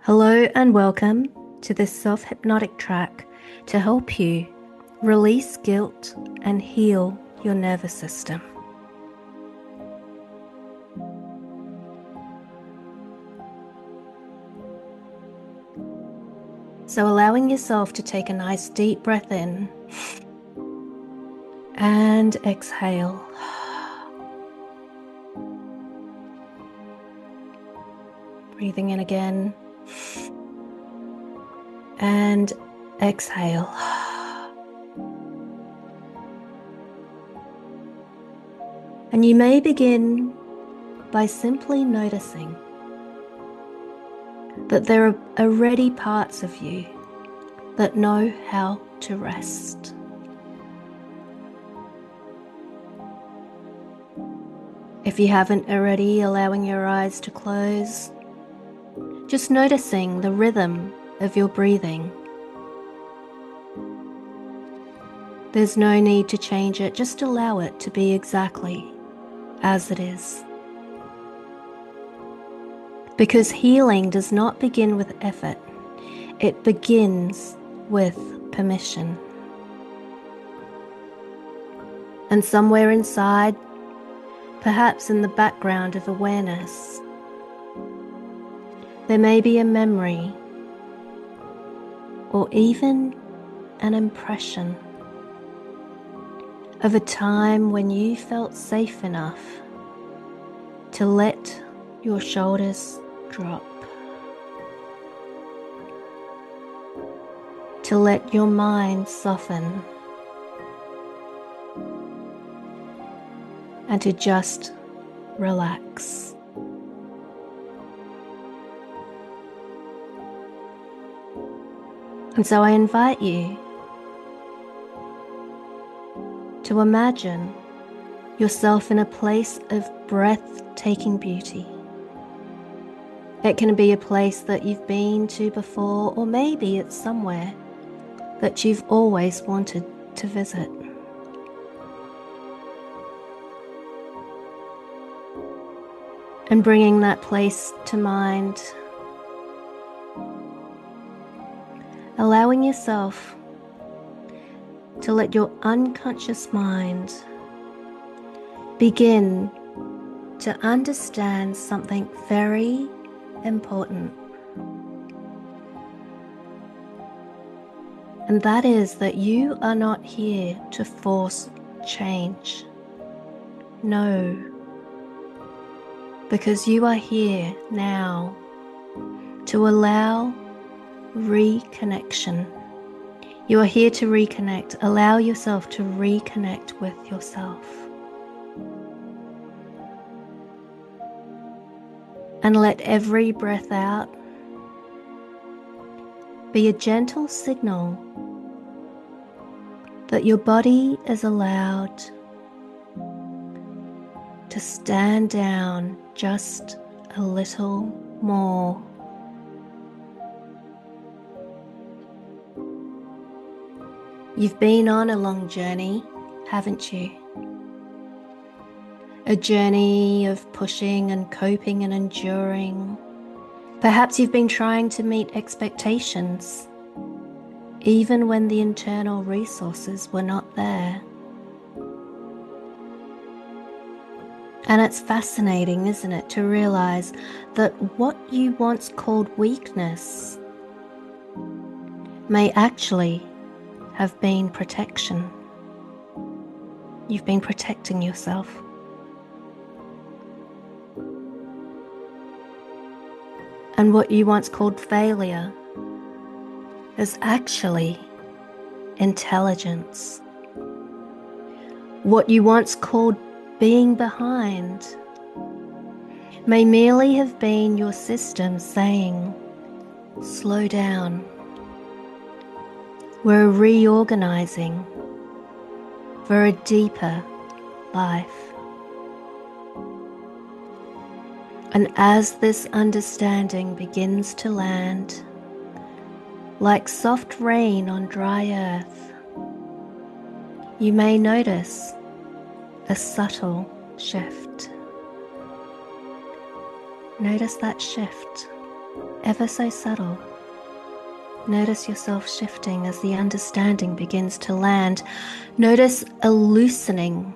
Hello and welcome to this self-hypnotic track to help you release guilt and heal your nervous system. So allowing yourself to take a nice deep breath in and exhale. Breathing in again and exhale. And you may begin by simply noticing that there are already parts of you that know how to rest. If you haven't already, allowing your eyes to close, just noticing the rhythm of your breathing. There's no need to change it, just allow it to be exactly as it is. Because healing does not begin with effort, it begins with permission. And somewhere inside, perhaps in the background of awareness, there may be a memory or even an impression of a time when you felt safe enough to let your shoulders drop, to let your mind soften, and to just relax. And so I invite you to imagine yourself in a place of breathtaking beauty. It can be a place that you've been to before, or maybe it's somewhere that you've always wanted to visit. And bringing that place to mind, allowing yourself to let your unconscious mind begin to understand something very important. And that is that you are not here to force change. No. Because you are here now to allow reconnection. You are here to reconnect. Allow yourself to reconnect with yourself. And let every breath out be a gentle signal that your body is allowed to stand down just a little more. You've been on a long journey, haven't you? A journey of pushing and coping and enduring. Perhaps you've been trying to meet expectations, even when the internal resources were not there. And it's fascinating, isn't it, to realize that what you once called weakness may actually have been protection. You've been protecting yourself. And what you once called failure is actually intelligence. What you once called being behind may merely have been your system saying, slow down. We're reorganizing for a deeper life. And as this understanding begins to land, like soft rain on dry earth, you may notice a subtle shift. Notice that shift. ever so subtle. Notice yourself shifting as the understanding begins to land. Notice a loosening,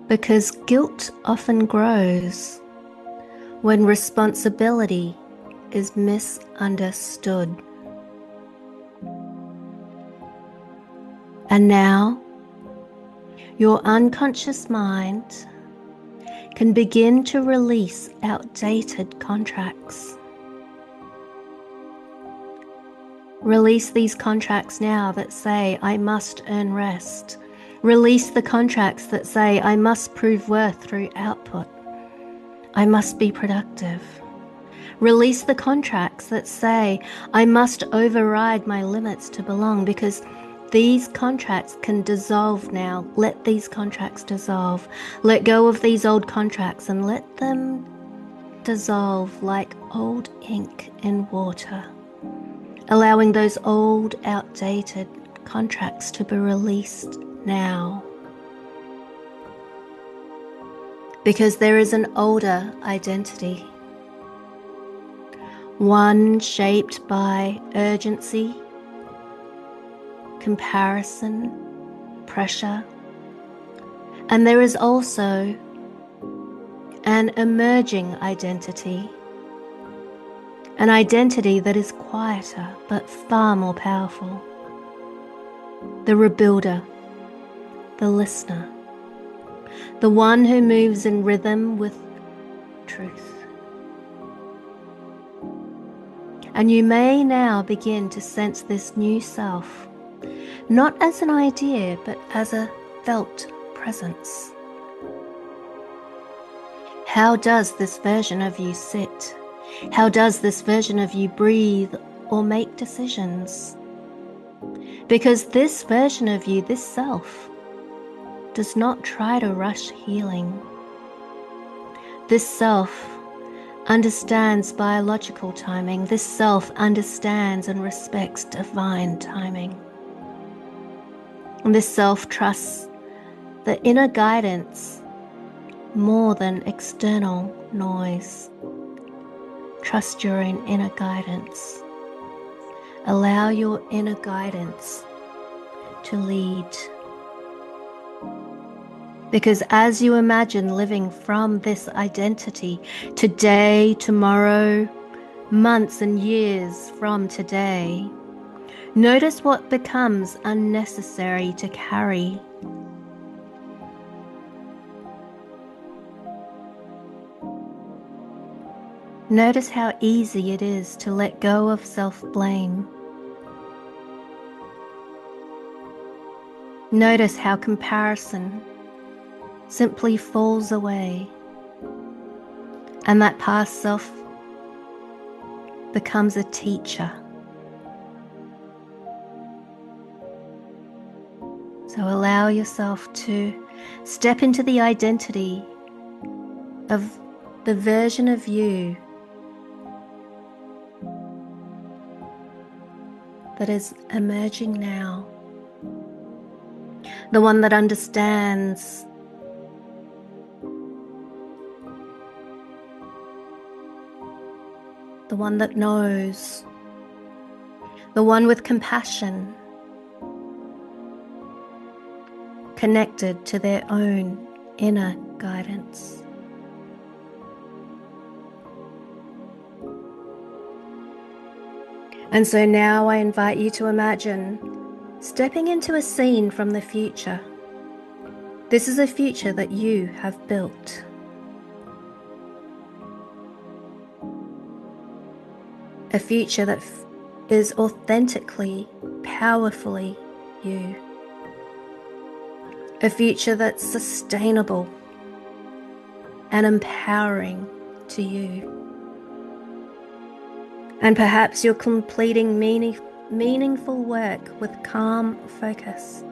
because guilt often grows when responsibility is misunderstood. And now, your unconscious mind can begin to release outdated contracts. Release these contracts now that say, I must earn rest. Release the contracts that say, I must prove worth through output. I must be productive. Release the contracts that say, I must override my limits to belong, because these contracts can dissolve now. Let these contracts dissolve. Let go of these old contracts and let them dissolve like old ink in water, allowing those old, outdated contracts to be released now. Because there is an older identity, one shaped by urgency, comparison, pressure, and there is also an emerging identity, an identity that is quieter but far more powerful. The rebuilder, the listener, the one who moves in rhythm with truth. And you may now begin to sense this new self, not as an idea, but as a felt presence. How does this version of you sit? How does this version of you breathe or make decisions? Because this version of you, this self, does not try to rush healing. This self understands biological timing. This self understands and respects divine timing. And this self trusts the inner guidance more than external noise. Trust your own inner guidance. Allow your inner guidance to lead. Because as you imagine living from this identity, today, tomorrow, months and years from today, notice what becomes unnecessary to carry. Notice how easy it is to let go of self-blame. Notice how comparison simply falls away, and that past self becomes a teacher. So allow yourself to step into the identity of the version of you that is emerging now, the one that understands, the one that knows, the one with compassion, connected to their own inner guidance. And so now I invite you to imagine stepping into a scene from the future. This is a future that you have built. A future that is authentically, powerfully you. A future that's sustainable and empowering to you. And perhaps you're completing meaningful work with calm focus.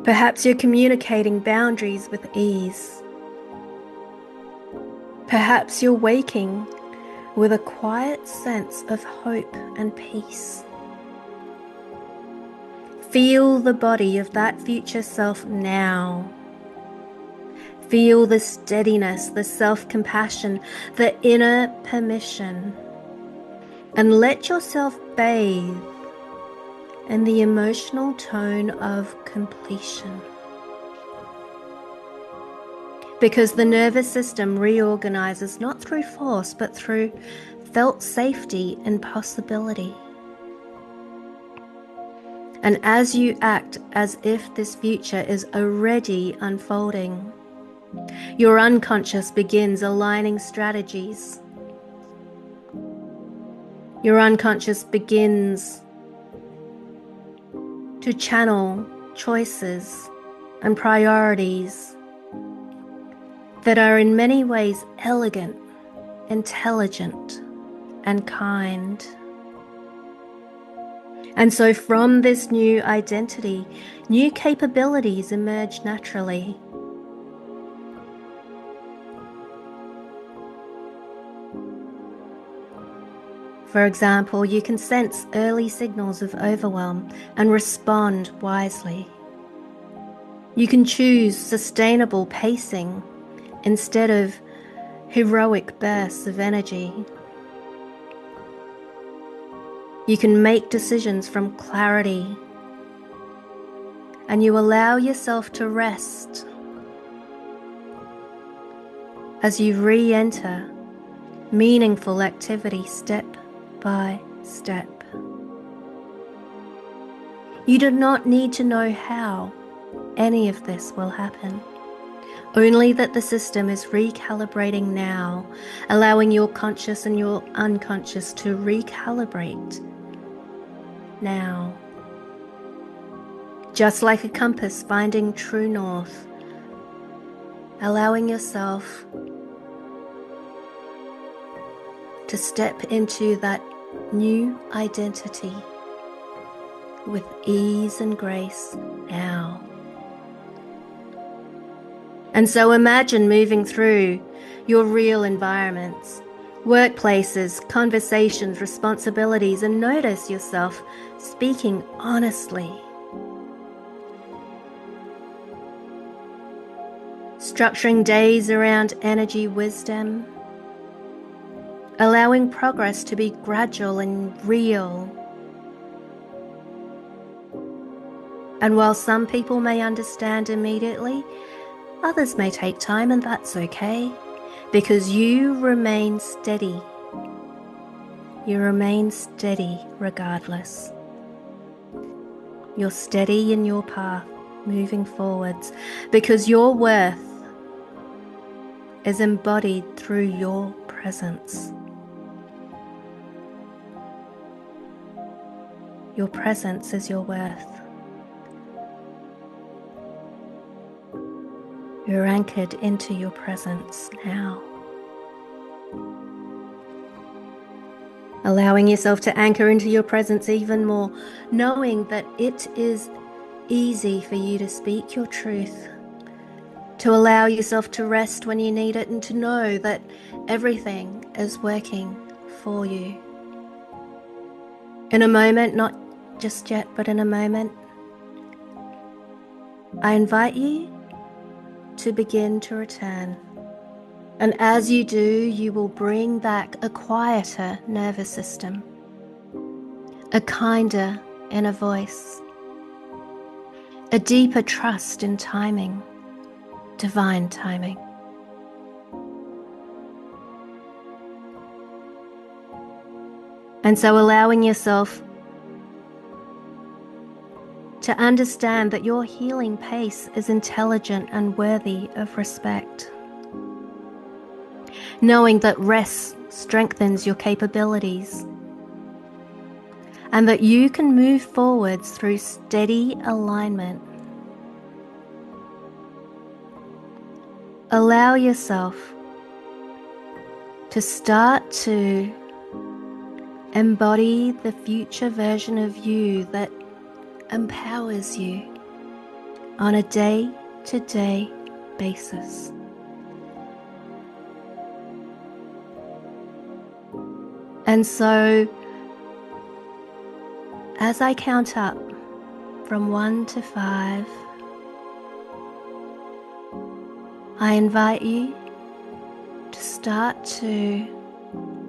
Perhaps you're communicating boundaries with ease. Perhaps you're waking with a quiet sense of hope and peace. Feel the body of that future self now. Feel the steadiness, the self-compassion, the inner permission, and let yourself bathe in the emotional tone of completion. Because the nervous system reorganizes not through force, but through felt safety and possibility. And as you act as if this future is already unfolding, your unconscious begins aligning strategies. Your unconscious begins to channel choices and priorities that are in many ways elegant, intelligent, and kind. And so from this new identity, new capabilities emerge naturally. For example, you can sense early signals of overwhelm and respond wisely. You can choose sustainable pacing instead of heroic bursts of energy. You can make decisions from clarity, and you allow yourself to rest as you re-enter meaningful activity step by step. You do not need to know how any of this will happen. Only that the system is recalibrating now, allowing your conscious and your unconscious to recalibrate now. Just like a compass finding true north, allowing yourself to step into that new identity with ease and grace now. And so imagine moving through your real environments, workplaces, conversations, responsibilities, and notice yourself speaking honestly. Structuring days around energy wisdom, allowing progress to be gradual and real. And while some people may understand immediately, others may take time, and that's okay, because you remain steady. You remain steady regardless. You're steady in your path, moving forwards, because your worth is embodied through your presence. Your presence is your worth. You're anchored into your presence now. Allowing yourself to anchor into your presence even more, knowing that it is easy for you to speak your truth, to allow yourself to rest when you need it, and to know that everything is working for you. In a moment, not just yet, but in a moment, I invite you to begin to return. And as you do, you will bring back a quieter nervous system, a kinder inner voice, a deeper trust in timing, divine timing. And so allowing yourself to understand that your healing pace is intelligent and worthy of respect. Knowing that rest strengthens your capabilities, and that you can move forwards through steady alignment. Allow yourself to start to embody the future version of you that empowers you on a day-to-day basis. And so, as I count up from 1 to 5, I invite you to start to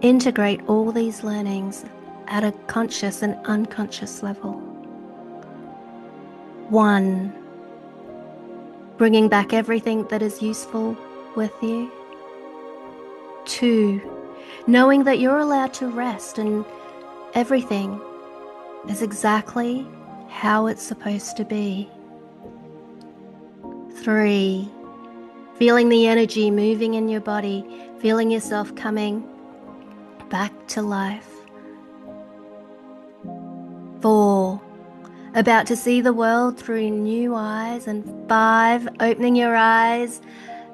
integrate all these learnings at a conscious and unconscious level. 1, bringing back everything that is useful with you. 2, knowing that you're allowed to rest and everything is exactly how it's supposed to be. 3, feeling the energy moving in your body, feeling yourself coming back to life. 4, about to see the world through new eyes. And 5, opening your eyes,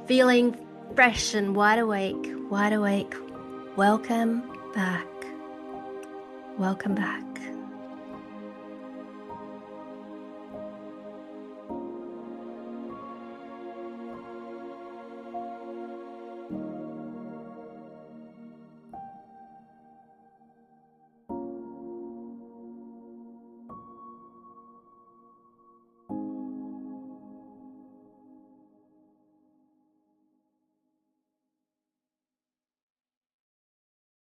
feeling fresh and wide awake, wide awake. Welcome back. Welcome back.